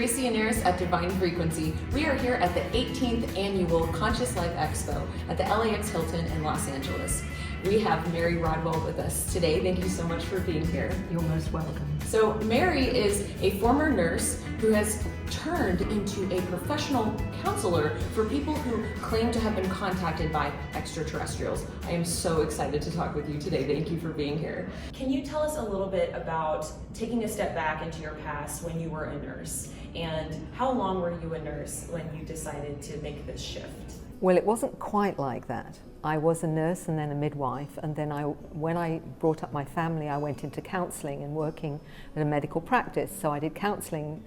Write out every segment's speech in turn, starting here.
Teresa Yanaros at Divine Frequency. We are here at the 18th annual Conscious Life Expo at the LAX Hilton in Los Angeles. We have Mary Rodwell with us today. Thank you so much for being here. You're most welcome. So Mary is a former nurse who has turned into a professional counselor for people who claim to have been contacted by extraterrestrials. I am so excited to talk with you today. Thank you for being here. Can you tell us a little bit about taking a step back into your past when you were a nurse, and how long were you a nurse when you decided to make this shift? Well, it wasn't quite like that. I was a nurse and then a midwife, and then when I brought up my family, I went into counselling and working in a medical practice. So I did counselling,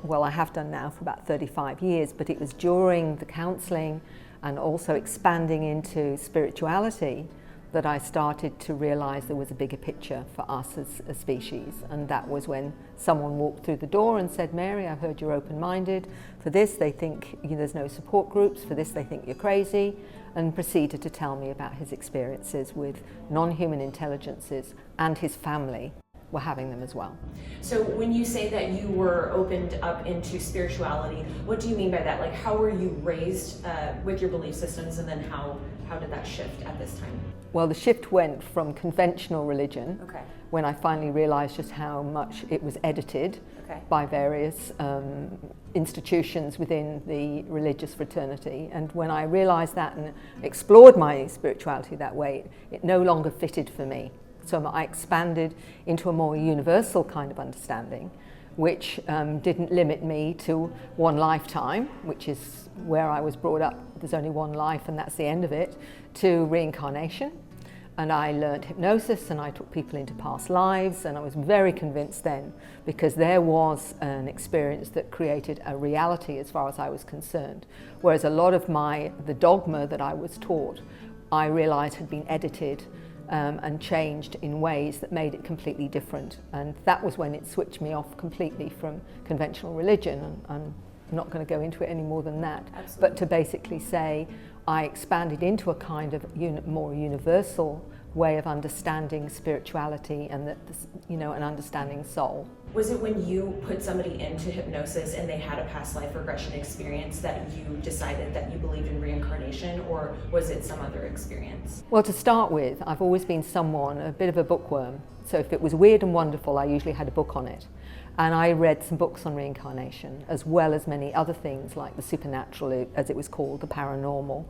well, I have done now for about 35 years, but it was during the counselling and also expanding into spirituality that I started to realise there was a bigger picture for us as a species. And that was when someone walked through the door and said, "Mary, I've heard you're open-minded. For this, they think there's no support groups. For this, they think you're crazy," and proceeded to tell me about his experiences with non-human intelligences, and his family were having them as well. So when you say that you were opened up into spirituality, what do you mean by that? Like, how were you raised with your belief systems, and then how did that shift at this time? Well, the shift went from conventional religion, Okay. when I finally realised just how much it was edited by various institutions within the religious fraternity. And when I realised that and explored my spirituality that way, it no longer fitted for me. So I expanded into a more universal kind of understanding, which didn't limit me to one lifetime, which is where I was brought up. There's only one life and that's the end of it, to reincarnation. And I learned hypnosis, and I took people into past lives, and I was very convinced then, because there was an experience that created a reality as far as I was concerned. Whereas a lot of the dogma that I was taught, I realised had been edited and changed in ways that made it completely different. And that was when it switched me off completely from conventional religion. And I'm not going to go into it any more than that. Absolutely. But to basically say I expanded into a kind of more universal way of understanding spirituality and an understanding soul. Was it when you put somebody into hypnosis and they had a past life regression experience that you decided that you believed in reincarnation, or was it some other experience? Well, to start with, I've always been a bit of a bookworm. So if it was weird and wonderful, I usually had a book on it. And I read some books on reincarnation, as well as many other things like the supernatural, as it was called, the paranormal,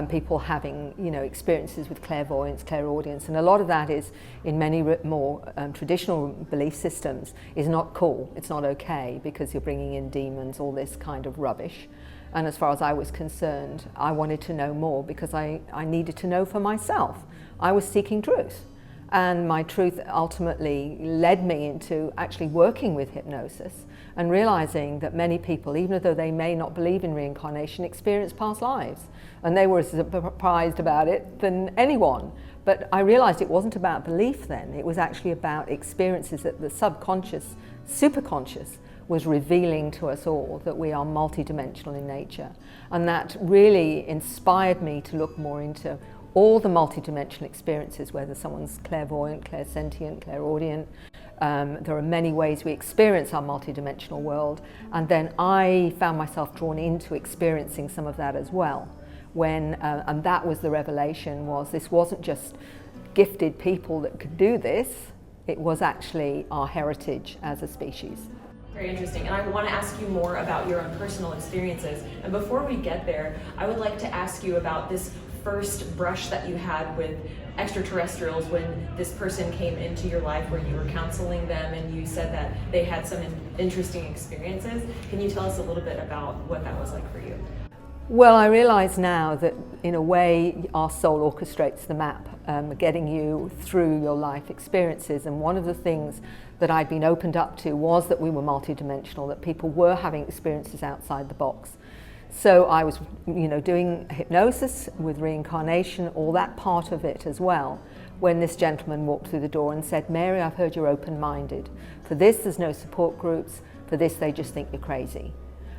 people having experiences with clairvoyance, clairaudience, and a lot of that is, in many more traditional belief systems, is not cool. It's not okay, because you're bringing in demons, all this kind of rubbish. And as far as I was concerned, I wanted to know more, because I needed to know for myself. I was seeking truth. And my truth ultimately led me into actually working with hypnosis and realizing that many people, even though they may not believe in reincarnation, experience past lives. And they were as surprised about it than anyone. But I realized it wasn't about belief then. It was actually about experiences that the subconscious, superconscious, was revealing to us all, that we are multidimensional in nature. And that really inspired me to look more into all the multidimensional experiences, whether someone's clairvoyant, clairsentient, clairaudient. There are many ways we experience our multidimensional world, and then I found myself drawn into experiencing some of that as well. And that was the revelation, this wasn't just gifted people that could do this, it was actually our heritage as a species. Very interesting, and I want to ask you more about your own personal experiences. And before we get there, I would like to ask you about this first brush that you had with extraterrestrials when this person came into your life, where you were counseling them and you said that they had some interesting experiences. Can you tell us a little bit about what that was like for you? Well, I realise now that in a way our soul orchestrates the map, getting you through your life experiences. And one of the things that I'd been opened up to was that we were multidimensional, that people were having experiences outside the box. So I was, doing hypnosis with reincarnation, all that part of it as well, when this gentleman walked through the door and said, "Mary, I've heard you're open-minded. For this, there's no support groups. For this, they just think you're crazy."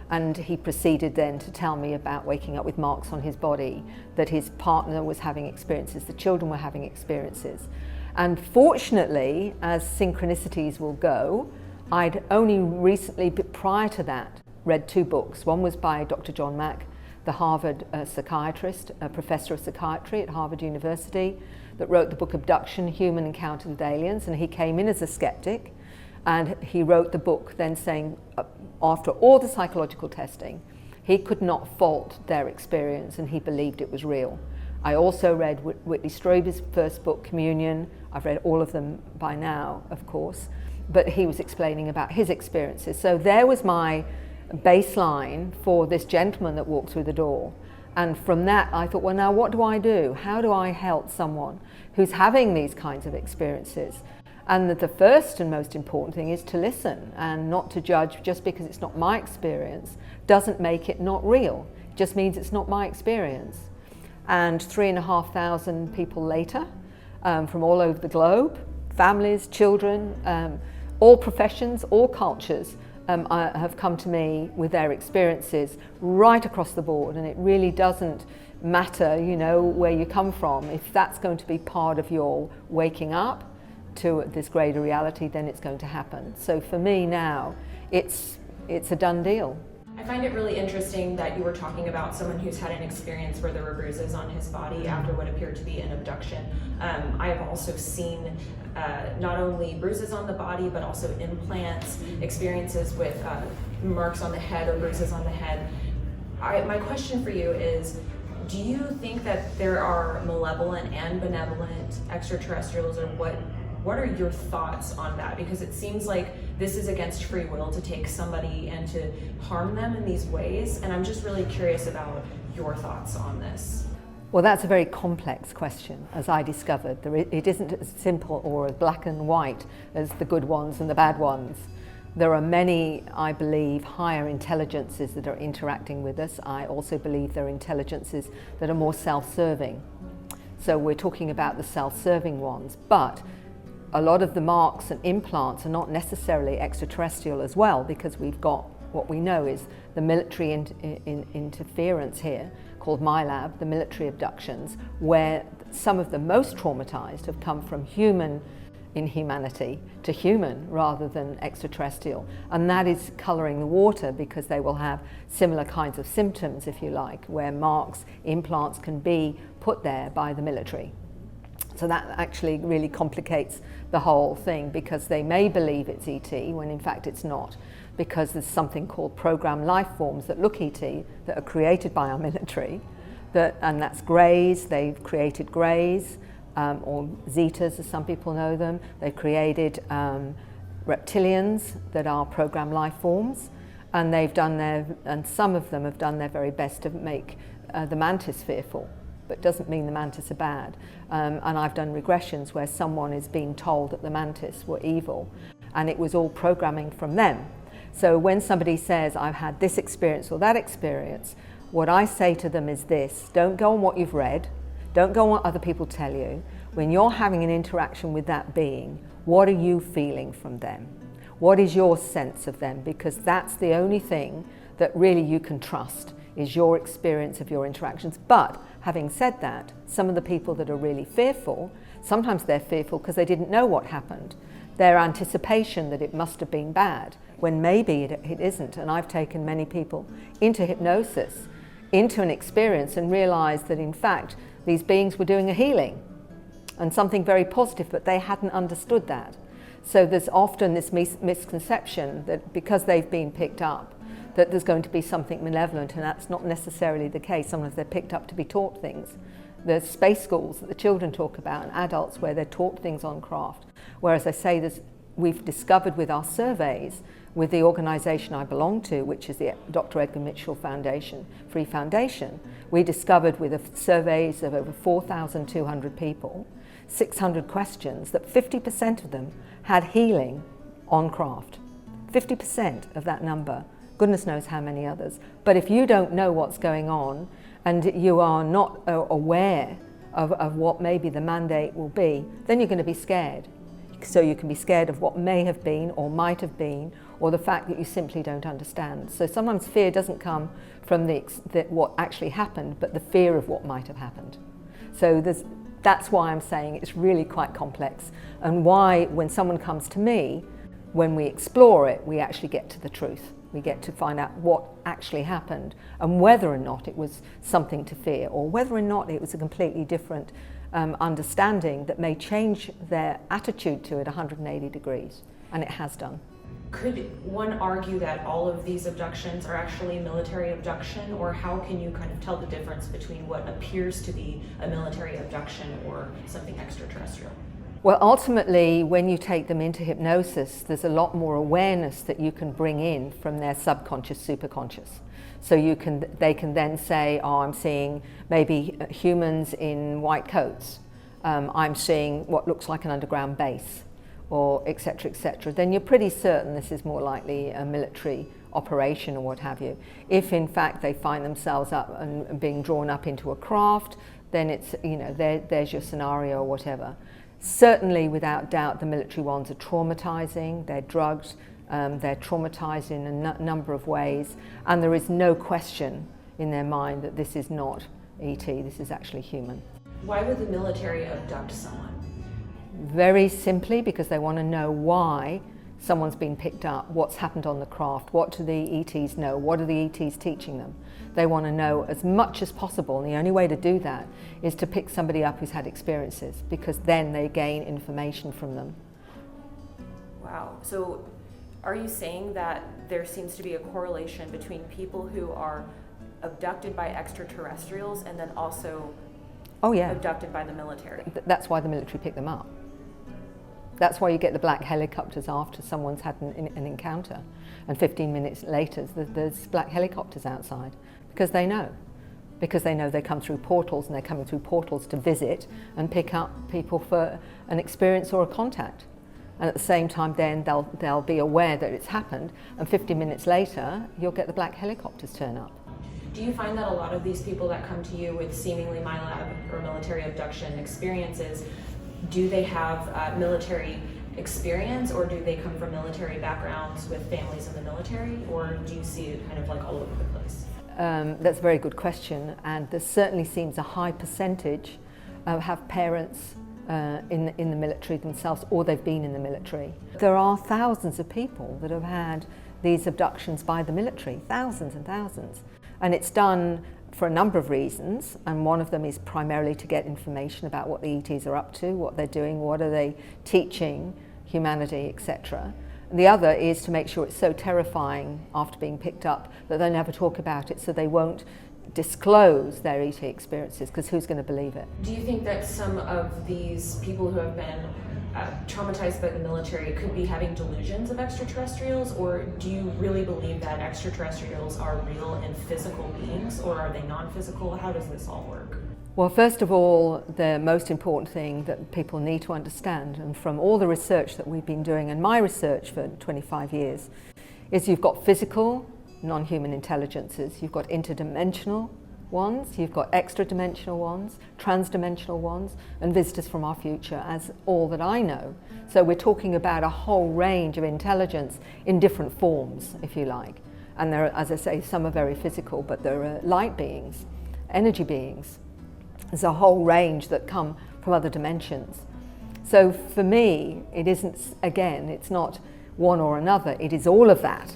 And he proceeded then to tell me about waking up with marks on his body, that his partner was having experiences, the children were having experiences. And fortunately, as synchronicities will go, I'd only recently, prior to that, read 2 books. One was by Dr. John Mack, the Harvard psychiatrist, a professor of psychiatry at Harvard University, that wrote the book Abduction, Human Encounters with Aliens, and he came in as a skeptic, and he wrote the book then saying, after all the psychological testing, he could not fault their experience and he believed it was real. I also read Whitley Strieber's first book, Communion. I've read all of them by now, of course, but he was explaining about his experiences. So there was my baseline for this gentleman that walked through the door. And from that, I thought, well, now what do I do? How do I help someone who's having these kinds of experiences? And the first and most important thing is to listen and not to judge. Just because it's not my experience doesn't make it not real. It just means it's not my experience. And 3,500 people later, from all over the globe, families, children, all professions, all cultures, have come to me with their experiences right across the board, and it really doesn't matter, you know, where you come from. If that's going to be part of your waking up to this greater reality, then it's going to happen. So for me now, it's a done deal. I find it really interesting that you were talking about someone who's had an experience where there were bruises on his body after what appeared to be an abduction. I have also seen not only bruises on the body, but also implants, experiences with marks on the head or bruises on the head. My question for you is, do you think that there are malevolent and benevolent extraterrestrials, or what are your thoughts on that? Because it seems like this is against free will to take somebody and to harm them in these ways, and I'm just really curious about your thoughts on this. Well, that's a very complex question, as I discovered. It isn't as simple or as black and white as the good ones and the bad ones. There are many, I believe, higher intelligences that are interacting with us. I also believe there are intelligences that are more self-serving. So we're talking about the self-serving ones, but a lot of the marks and implants are not necessarily extraterrestrial as well, because we've got what we know is the military interference here, called MILAB, the military abductions, where some of the most traumatized have come from human inhumanity to human rather than extraterrestrial. And that is coloring the water, because they will have similar kinds of symptoms, if you like, where marks, implants can be put there by the military. So that actually really complicates the whole thing, because they may believe it's ET when in fact it's not, because there's something called programmed life forms that look ET, that are created by our military, and that's greys. They've created greys, or zetas as some people know them. They've created reptilians that are programmed life forms, and and some of them have done their very best to make the mantis fearful. But doesn't mean the mantis are bad. And I've done regressions where someone is being told that the mantis were evil, and it was all programming from them. So when somebody says, I've had this experience or that experience, what I say to them is this: don't go on what you've read, don't go on what other people tell you. When you're having an interaction with that being, what are you feeling from them? What is your sense of them? Because that's the only thing that really you can trust, is your experience of your interactions. But having said that, some of the people that are really fearful, sometimes they're fearful because they didn't know what happened. Their anticipation that it must have been bad, when maybe it isn't. And I've taken many people into hypnosis, into an experience, and realized that in fact these beings were doing a healing and something very positive, but they hadn't understood that. So there's often this misconception that because they've been picked up, that there's going to be something malevolent, and that's not necessarily the case. Sometimes they're picked up to be taught things. There's space schools that the children talk about, and adults where they're taught things on craft. Whereas I say we've discovered with our surveys, with the organisation I belong to, which is the Dr. Edgar Mitchell Foundation, Free Foundation, we discovered with surveys of over 4,200 people, 600 questions, that 50% of them had healing on craft. 50% of that number. Goodness knows how many others. But if you don't know what's going on, and you are not aware of what maybe the mandate will be, then you're going to be scared. So you can be scared of what may have been or might have been, or the fact that you simply don't understand. So sometimes fear doesn't come from what actually happened, but the fear of what might have happened. So that's why I'm saying it's really quite complex, and why when someone comes to me, when we explore it, we actually get to the truth. We get to find out what actually happened and whether or not it was something to fear, or whether or not it was a completely different understanding that may change their attitude to it 180 degrees, and it has done. Could one argue that all of these abductions are actually military abduction, or how can you kind of tell the difference between what appears to be a military abduction or something extraterrestrial? Well, ultimately, when you take them into hypnosis, there's a lot more awareness that you can bring in from their subconscious, superconscious. So they can then say, oh, I'm seeing maybe humans in white coats. I'm seeing what looks like an underground base, or et cetera, et cetera. Then you're pretty certain this is more likely a military operation or what have you. If in fact they find themselves up and being drawn up into a craft, then it's, there's your scenario or whatever. Certainly, without doubt, the military ones are traumatizing, they're drugged, they're traumatized in a number of ways, and there is no question in their mind that this is not ET, this is actually human. Why would the military abduct someone? Very simply because they want to know why someone's been picked up, what's happened on the craft, what do the ETs know, what are the ETs teaching them. They want to know as much as possible, and the only way to do that is to pick somebody up who's had experiences, because then they gain information from them. Wow. So are you saying that there seems to be a correlation between people who are abducted by extraterrestrials and then also abducted by the military? That's why the military pick them up. That's why you get the black helicopters after someone's had an encounter, and 15 minutes later there's black helicopters outside, because they know they come through portals, and they're coming through portals to visit and pick up people for an experience or a contact. And at the same time then they'll be aware that it's happened, and 50 minutes later you'll get the black helicopters turn up. Do you find that a lot of these people that come to you with seemingly MILAB or military abduction experiences, do they have military experience, or do they come from military backgrounds with families in the military, or do you see it kind of like all over the place? That's a very good question, and there certainly seems a high percentage have parents in the military themselves, or they've been in the military. There are thousands of people that have had these abductions by the military, thousands and thousands. And it's done for a number of reasons, and one of them is primarily to get information about what the ETs are up to, what they're doing, what are they teaching humanity, etc. And the other is to make sure it's so terrifying after being picked up that they never talk about it, so they won't disclose their ET experiences, because who's going to believe it? Do you think that some of these people who have been traumatized by the military could be having delusions of extraterrestrials, or do you really believe that extraterrestrials are real and physical beings, or are they non-physical? How does this all work? Well, first of all, the most important thing that people need to understand, and from all the research that we've been doing, and my research for 25 years, is you've got physical, non-human intelligences, you've got interdimensional ones, you've got extra-dimensional ones, trans-dimensional ones, and visitors from our future, as all that I know. So we're talking about a whole range of intelligence in different forms, if you like. And there are, as I say, some are very physical, but there are light beings, energy beings. There's a whole range that come from other dimensions. So for me, it isn't, again, it's not one or another, it is all of that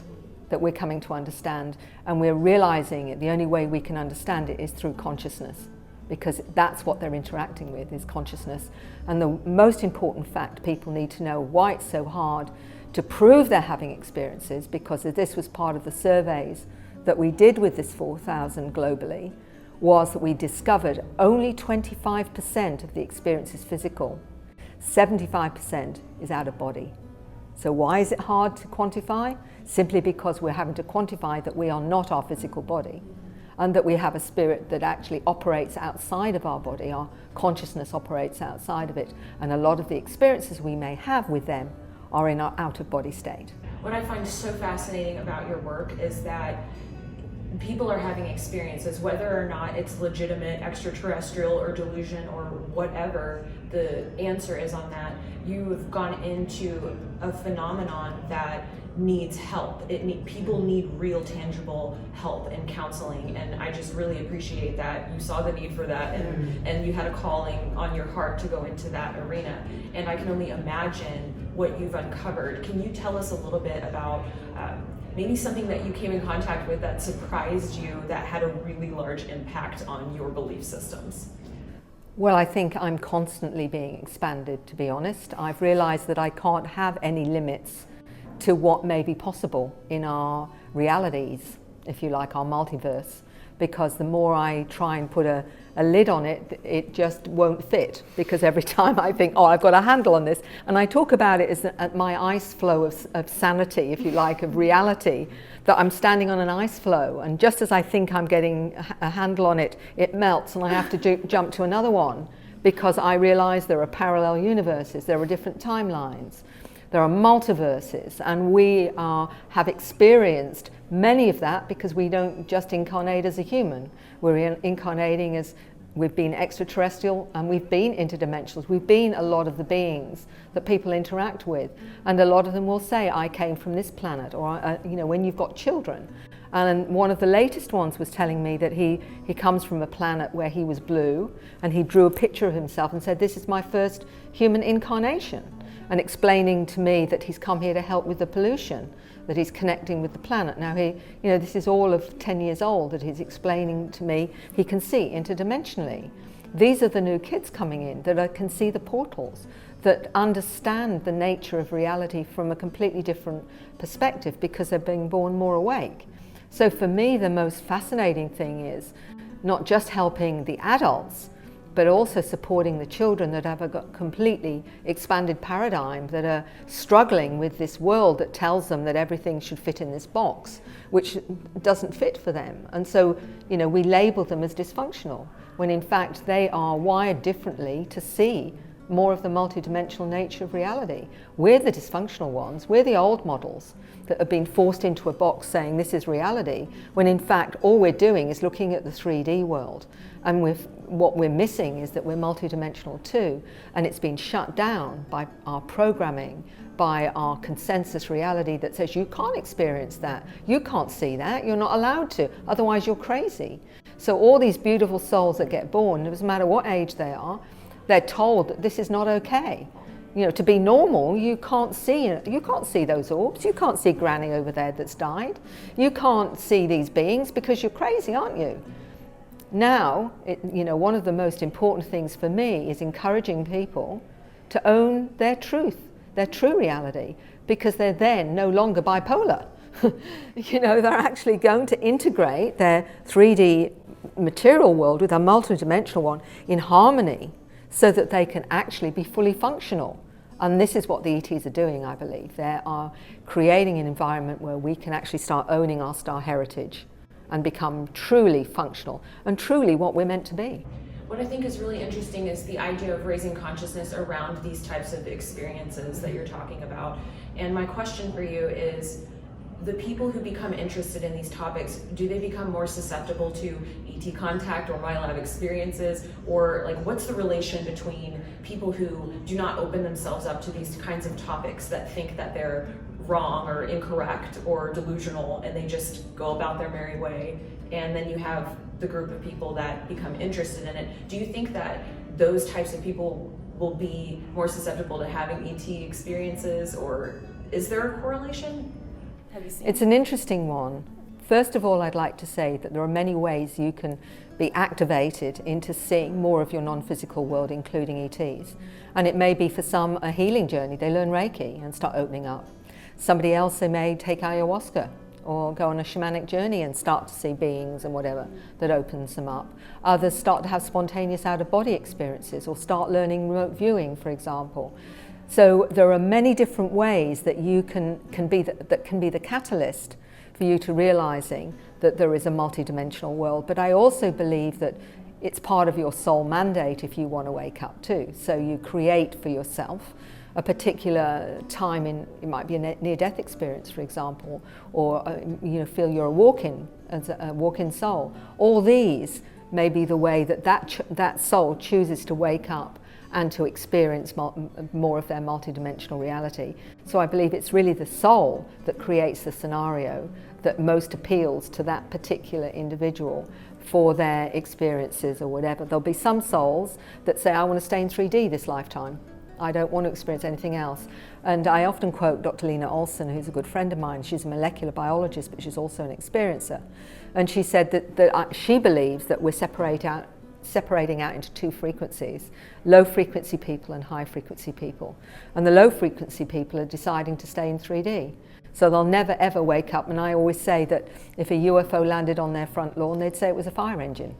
we're coming to understand, and we're realizing it. The only way we can understand it is through consciousness, because that's what they're interacting with, is consciousness. And the most important fact people need to know, why it's so hard to prove they're having experiences, because this was part of the surveys that we did with this 4,000 globally, was that we discovered only 25% of the experience is physical, 75% is out of body. So why is it hard to quantify? Simply because we're having to quantify that we are not our physical body, and that we have a spirit that actually operates outside of our body. Our consciousness operates outside of it, and a lot of the experiences we may have with them are in our out-of-body state. What I find so fascinating about your work is that people are having experiences, whether or not it's legitimate, extraterrestrial, or delusion, or whatever the answer is on that. You have gone into a phenomenon that needs help. People need real, tangible help and counseling, and I just really appreciate that you saw the need for that, and you had a calling on your heart to go into that arena. And I can only imagine what you've uncovered, can you tell us a little bit about maybe something that you came in contact with that surprised you, that had a really large impact on your belief systems? Well, I think I'm constantly being expanded, to be honest. I've realized that I can't have any limits to what may be possible in our realities, if you like, our multiverse, because the more I try and put a lid on it, it just won't fit, because every time I think, oh, I've got a handle on this, and I talk about it as my ice flow of sanity, if you like, of reality, that I'm standing on an ice flow, and just as I think I'm getting a handle on it, it melts and I have to jump to another one, because I realize there are parallel universes, there are different timelines, there are multiverses, and we have experienced many of that because we don't just incarnate as a human. We're incarnating as, we've been extraterrestrial and we've been interdimensional. We've been a lot of the beings that people interact with, and a lot of them will say, I came from this planet, or when you've got children. And one of the latest ones was telling me that he comes from a planet where he was blue, and he drew a picture of himself and said, this is my first human incarnation, and explaining to me that he's come here to help with the pollution, that he's connecting with the planet. Now this is all of 10 years old, that he's explaining to me he can see interdimensionally. These are the new kids coming in that can see the portals, that understand the nature of reality from a completely different perspective because they're being born more awake. So for me, the most fascinating thing is not just helping the adults, but also supporting the children that have a completely expanded paradigm, that are struggling with this world that tells them that everything should fit in this box, which doesn't fit for them. And so, we label them as dysfunctional, when in fact they are wired differently to see more of the multidimensional nature of reality. We're the dysfunctional ones, we're the old models that have been forced into a box saying this is reality, when in fact all we're doing is looking at the 3D world. And what we're missing is that we're multidimensional too, and it's been shut down by our programming, by our consensus reality that says you can't experience that, you can't see that, you're not allowed to, otherwise you're crazy. So all these beautiful souls that get born, it doesn't matter what age they are, they're told that this is not okay. To be normal, you can't see those orbs, you can't see Granny over there that's died, you can't see these beings because you're crazy, aren't you? Now, one of the most important things for me is encouraging people to own their truth, their true reality, because they're then no longer bipolar. They're actually going to integrate their 3D material world with a multidimensional one in harmony, so that they can actually be fully functional. And this is what the ETs are doing, I believe. They are creating an environment where we can actually start owning our star heritage and become truly functional and truly what we're meant to be. What I think is really interesting is the idea of raising consciousness around these types of experiences that you're talking about. And my question for you is, the people who become interested in these topics, do they become more susceptible to ET contact or MILAB experiences? Or what's the relation between people who do not open themselves up to these kinds of topics, that think that they're wrong or incorrect or delusional, and they just go about their merry way, and then you have the group of people that become interested in it? Do you think that those types of people will be more susceptible to having ET experiences, or is there a correlation? It's an interesting one. First of all, I'd like to say that there are many ways you can be activated into seeing more of your non-physical world, including ETs. And it may be for some a healing journey. They learn Reiki and start opening up. Somebody else, they may take ayahuasca or go on a shamanic journey and start to see beings and whatever that opens them up. Others start to have spontaneous out-of-body experiences, or start learning remote viewing, for example. So there are many different ways that you can be the catalyst for you to realizing that there is a multidimensional world. But I also believe that it's part of your soul mandate if you want to wake up too. So you create for yourself a particular time it might be a near-death experience, for example, or feel you're a walk-in soul. All these may be the way that soul chooses to wake up and to experience more of their multidimensional reality. So I believe it's really the soul that creates the scenario that most appeals to that particular individual for their experiences or whatever. There'll be some souls that say, I want to stay in 3D this lifetime. I don't want to experience anything else. And I often quote Dr. Lena Olson, who's a good friend of mine. She's a molecular biologist, but she's also an experiencer. And she said that she believes that we're separating out into two frequencies, low frequency people and high frequency people. And the low frequency people are deciding to stay in 3D. So they'll never ever wake up. And I always say that if a UFO landed on their front lawn, they'd say it was a fire engine,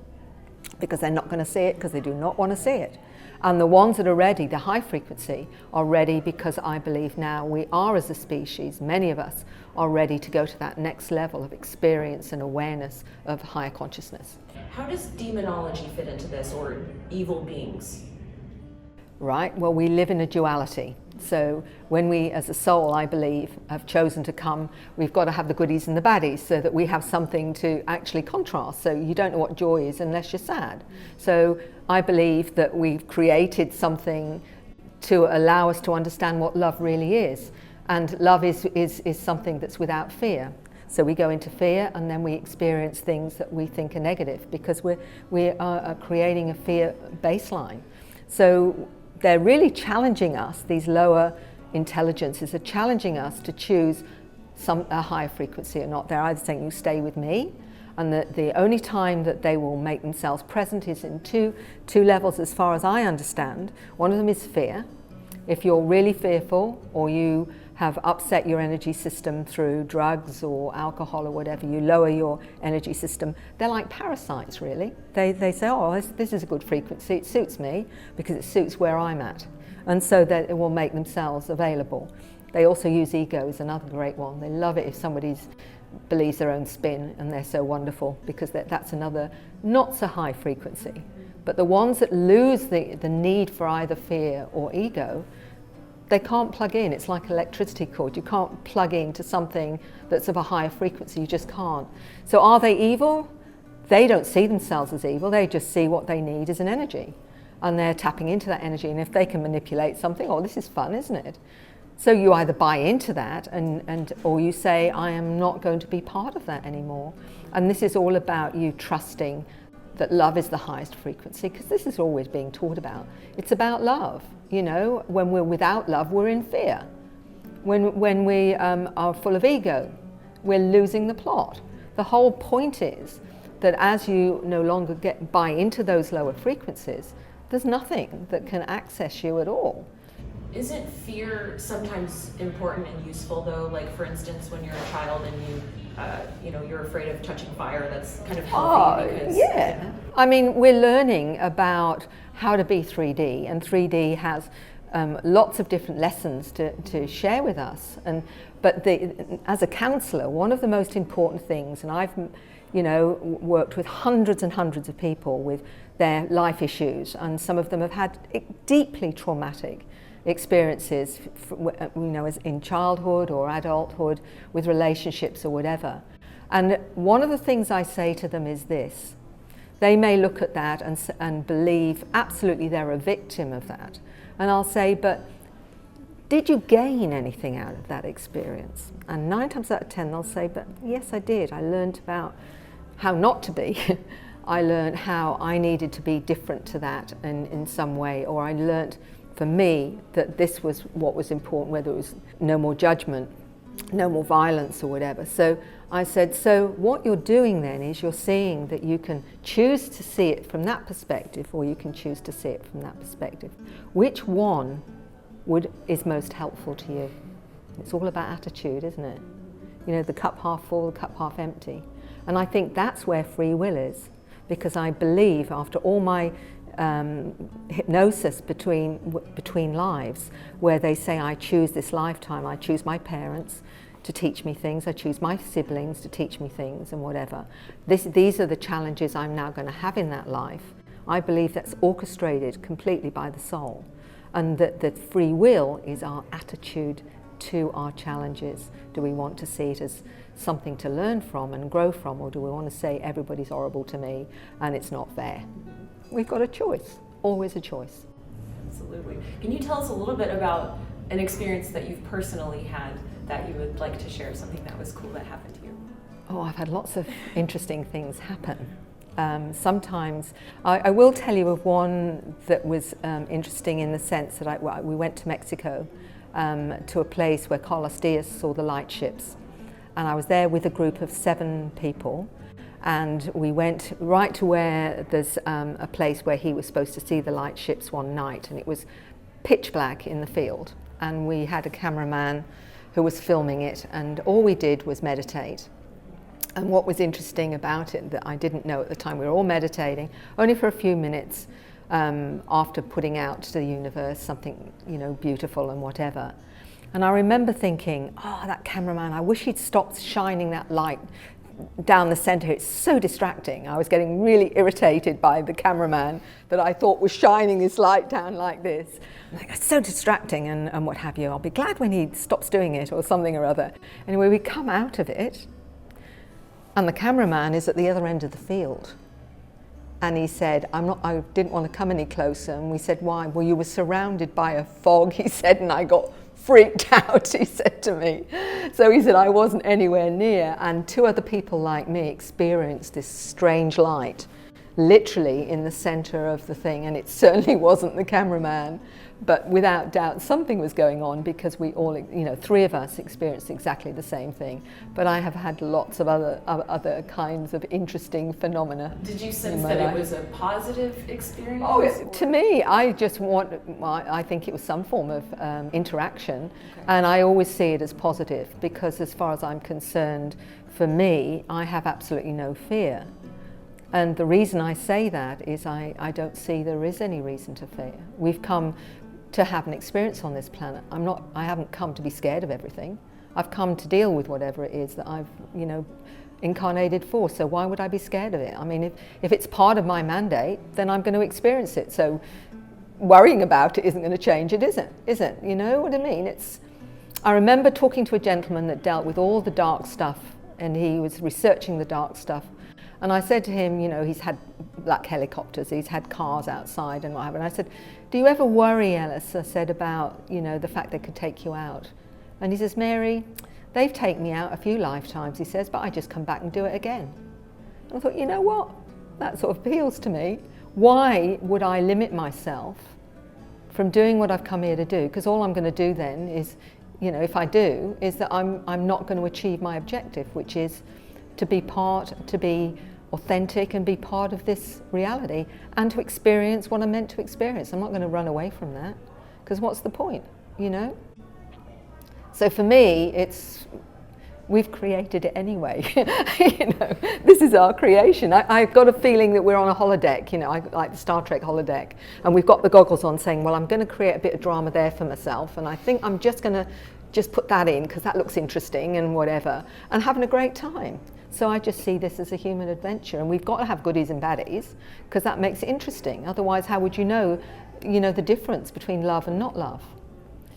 because they're not going to see it, because they do not want to see it. And the ones that are ready, the high frequency, are ready because I believe now we are, as a species, many of us are ready to go to that next level of experience and awareness of higher consciousness. How does demonology fit into this, or evil beings? Right, well, we live in a duality. So when we, as a soul, I believe, have chosen to come, we've got to have the goodies and the baddies so that we have something to actually contrast. So you don't know what joy is unless you're sad. So I believe that we've created something to allow us to understand what love really is. And love is something that's without fear. So we go into fear and then we experience things that we think are negative because we are creating a fear baseline. So they're really challenging us, these lower intelligences are challenging us to choose a higher frequency or not. They're either saying, you stay with me, and the only time that they will make themselves present is in two levels as far as I understand. One of them is fear. If you're really fearful, or you have upset your energy system through drugs or alcohol or whatever, you lower your energy system. They're like parasites, really. They say, oh, this is a good frequency, it suits me because it suits where I'm at. And so that it will make themselves available. They also use ego is another great one. They love it if somebody believes their own spin, and they're so wonderful because that's another not so high frequency. But the ones that lose the need for either fear or ego, they can't plug in. It's like an electricity cord. You can't plug into something that's of a higher frequency. You just can't. So are they evil? They don't see themselves as evil. They just see what they need as an energy. And they're tapping into that energy. And if they can manipulate something, oh, this is fun, isn't it? So you either buy into that or you say, I am not going to be part of that anymore. And this is all about you trusting that love is the highest frequency, because this is always being taught about. It's about love. You know, when we're without love, we're in fear. When we are full of ego, we're losing the plot. The whole point is that as you no longer buy into those lower frequencies, there's nothing that can access you at all. Isn't fear sometimes important and useful, though? Like, for instance, when you're a child and you're afraid of touching fire, that's kind of healthy because... Yeah. I mean, we're learning about how to be 3D, and 3D has lots of different lessons to share with us. But as a counsellor, one of the most important things, and I've worked with hundreds and hundreds of people with their life issues, and some of them have had deeply traumatic experiences, as in childhood or adulthood, with relationships or whatever. And one of the things I say to them is this: they may look at that and believe absolutely they're a victim of that. And I'll say, but did you gain anything out of that experience? And 9 times out of 10 they'll say, but yes, I did. I learned about how not to be. I learned how I needed to be different to that in some way, or I learned for me that this was what was important, whether it was no more judgment, no more violence or whatever. So I said, so what you're doing then is you're seeing that you can choose to see it from that perspective, or you can choose to see it from that perspective. Which one is most helpful to you? It's all about attitude, isn't it? You know, the cup half full, the cup half empty. And I think that's where free will is, because I believe after all my hypnosis between lives, where they say I choose this lifetime, I choose my parents to teach me things, I choose my siblings to teach me things and whatever. These are the challenges I'm now going to have in that life. I believe that's orchestrated completely by the soul, and that free will is our attitude to our challenges. Do we want to see it as something to learn from and grow from, or do we want to say everybody's horrible to me and it's not fair? We've got a choice, always a choice. Absolutely. Can you tell us a little bit about an experience that you've personally had that you would like to share, something that was cool that happened to you? Oh, I've had lots of interesting things happen. Sometimes, I will tell you of one that was interesting in the sense that we went to Mexico to a place where Carlos Diaz saw the light ships. And I was there with a group of 7 people. And we went right to where there's a place where he was supposed to see the light ships one night. And it was pitch black in the field. And we had a cameraman who was filming it. And all we did was meditate. And what was interesting about it that I didn't know at the time, we were all meditating, only for a few minutes after putting out to the universe something, beautiful and whatever. And I remember thinking, oh, that cameraman, I wish he'd stopped shining that light down the center. It's so distracting. I was getting really irritated by the cameraman that I thought was shining his light down like this. I'm like, it's so distracting and what have you. I'll be glad when he stops doing it or something or other. Anyway, we come out of it. And the cameraman is at the other end of the field. And he said, I didn't want to come any closer. And we said, why? Well, you were surrounded by a fog, he said, and I got freaked out, he said to me. So he said, I wasn't anywhere near. And 2 other people like me experienced this strange light, literally in the center of the thing. And it certainly wasn't the cameraman. But without doubt, something was going on because we all, 3 of us experienced exactly the same thing. But I have had lots of other kinds of interesting phenomena. Did you sense that it was a positive experience? Oh, to me, I think it was some form of interaction. Okay. And I always see it as positive because as far as I'm concerned, for me, I have absolutely no fear. And the reason I say that is I don't see there is any reason to fear. We've come to have an experience on this planet. I haven't come to be scared of everything. I've come to deal with whatever it is that I've, incarnated for. So why would I be scared of it? I mean, if it's part of my mandate, then I'm going to experience it. So worrying about it isn't going to change it, is it? You know what I mean? I remember talking to a gentleman that dealt with all the dark stuff, and he was researching the dark stuff. And I said to him, he's had black helicopters, he's had cars outside and what have you. And I said, do you ever worry, Ellis? I said about, the fact they could take you out. And he says, Mary, they've taken me out a few lifetimes, he says, but I just come back and do it again. And I thought, you know what? That sort of appeals to me. Why would I limit myself from doing what I've come here to do? Because all I'm going to do then is, if I do, is that I'm not going to achieve my objective, which is to be authentic and be part of this reality and to experience what I'm meant to experience. I'm not going to run away from that because what's the point, So for me, we've created it anyway. This is our creation. I've got a feeling that we're on a holodeck, I like the Star Trek holodeck, and we've got the goggles on saying, well, I'm going to create a bit of drama there for myself, and I think I'm just going to put that in because that looks interesting and whatever, and having a great time. So I just see this as a human adventure, and we've got to have goodies and baddies because that makes it interesting. Otherwise, how would you know the difference between love and not love?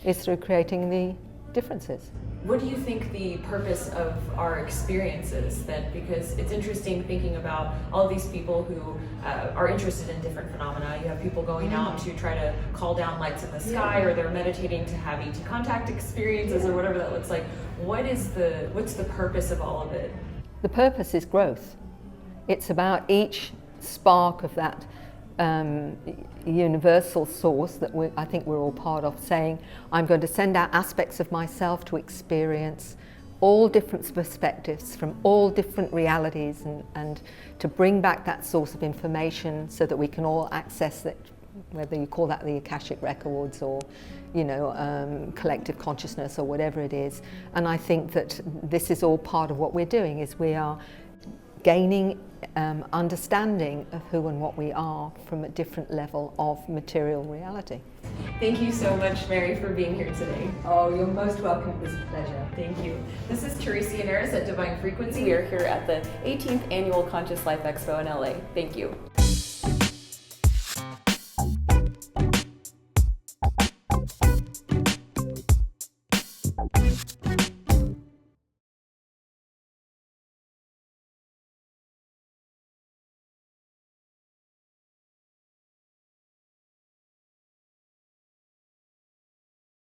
Is through creating the differences. What do you think the purpose of our experience is then? Because it's interesting thinking about all of these people who are interested in different phenomena. You have people going out to try to call down lights in the sky, or they're meditating to have ET contact experiences, or whatever that looks like. What's the purpose of all of it? The purpose is growth. It's about each spark of that universal source that I think we're all part of, saying, I'm going to send out aspects of myself to experience all different perspectives from all different realities and to bring back that source of information so that we can all access it, whether you call that the Akashic Records or collective consciousness or whatever it is. And I think that this is all part of what we're doing, is we are gaining understanding of who and what we are from a different level of material reality. Thank you so much, Mary, for being here today. Oh, you're most welcome. It was a pleasure. Thank you. This is Teresa Yanaros at Divine Frequency. We are here at the 18th Annual Conscious Life Expo in LA. Thank you.